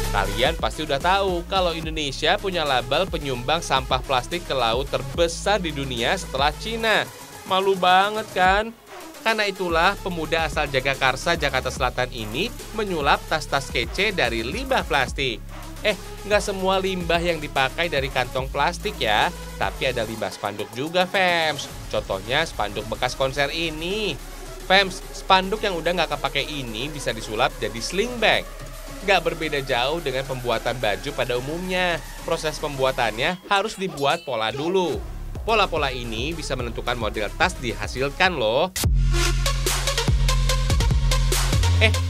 Kalian pasti udah tahu kalau Indonesia punya label penyumbang sampah plastik ke laut terbesar di dunia setelah Cina. Malu banget kan? Karena itulah pemuda asal Jagakarsa, Jakarta Selatan ini menyulap tas-tas kece dari limbah plastik. Nggak semua limbah yang dipakai dari kantong plastik ya, tapi ada limbah spanduk juga, Fems. Contohnya spanduk bekas konser ini. Fems, spanduk yang udah nggak kepake ini bisa disulap jadi sling bag. Nggak berbeda jauh dengan pembuatan baju pada umumnya. Proses pembuatannya harus dibuat pola dulu. Pola-pola ini bisa menentukan model tas dihasilkan loh.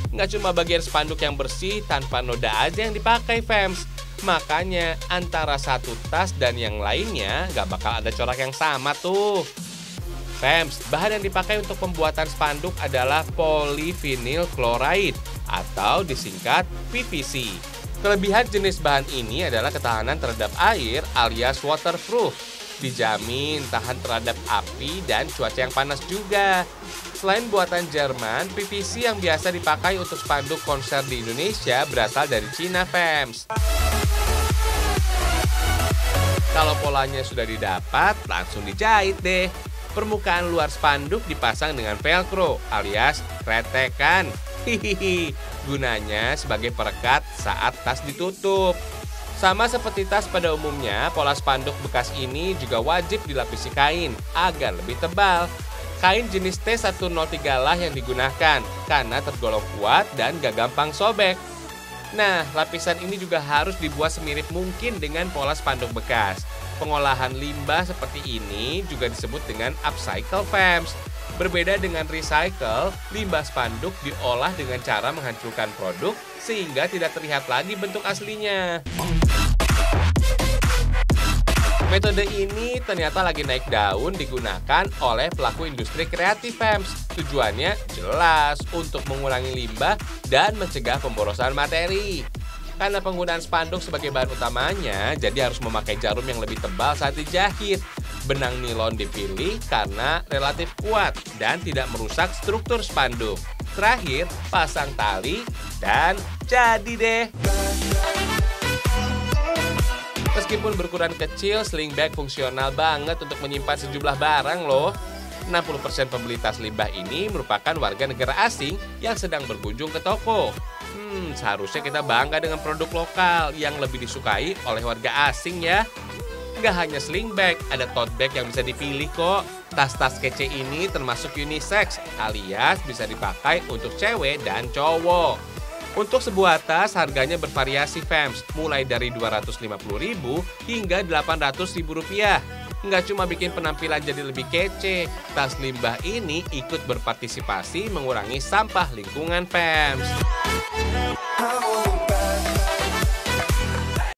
Nggak cuma bagian spanduk yang bersih tanpa noda aja yang dipakai, Fems. Makanya antara satu tas dan yang lainnya nggak bakal ada corak yang sama tuh. Fems, bahan yang dipakai untuk pembuatan spanduk adalah polyvinyl chloride atau disingkat PVC. Kelebihan jenis bahan ini adalah ketahanan terhadap air alias waterproof. Dijamin tahan terhadap api dan cuaca yang panas juga. Selain buatan Jerman, PVC yang biasa dipakai untuk spanduk konser di Indonesia berasal dari Cina, Fems. Kalau polanya sudah didapat, langsung dijahit deh. Permukaan luar spanduk dipasang dengan velcro alias kretekan. Gunanya sebagai perekat saat tas ditutup. Sama seperti tas pada umumnya, pola spanduk bekas ini juga wajib dilapisi kain agar lebih tebal. Kain jenis T103 lah yang digunakan karena tergolong kuat dan gak gampang sobek. Nah, lapisan ini juga harus dibuat semirip mungkin dengan pola spanduk bekas. Pengolahan limbah seperti ini juga disebut dengan upcycle, Fems. Berbeda dengan recycle, limbah spanduk diolah dengan cara menghancurkan produk sehingga tidak terlihat lagi bentuk aslinya. Metode ini ternyata lagi naik daun digunakan oleh pelaku industri kreatif, Fems. Tujuannya jelas untuk mengurangi limbah dan mencegah pemborosan materi. Karena penggunaan spanduk sebagai bahan utamanya, jadi harus memakai jarum yang lebih tebal saat dijahit. Benang nilon dipilih karena relatif kuat dan tidak merusak struktur spanduk. Terakhir, pasang tali dan jadi deh. Meskipun berukuran kecil, sling bag fungsional banget untuk menyimpan sejumlah barang loh. 60% pembeli tas limbah ini merupakan warga negara asing yang sedang berkunjung ke toko. Seharusnya kita bangga dengan produk lokal yang lebih disukai oleh warga asing ya. Nggak hanya sling bag, ada tote bag yang bisa dipilih kok. Tas-tas kece ini termasuk unisex, alias bisa dipakai untuk cewek dan cowok. Untuk sebuah tas harganya bervariasi, Fems, mulai dari Rp250.000 hingga Rp800.000. Nggak cuma bikin penampilan jadi lebih kece, tas limbah ini ikut berpartisipasi mengurangi sampah lingkungan, Fems.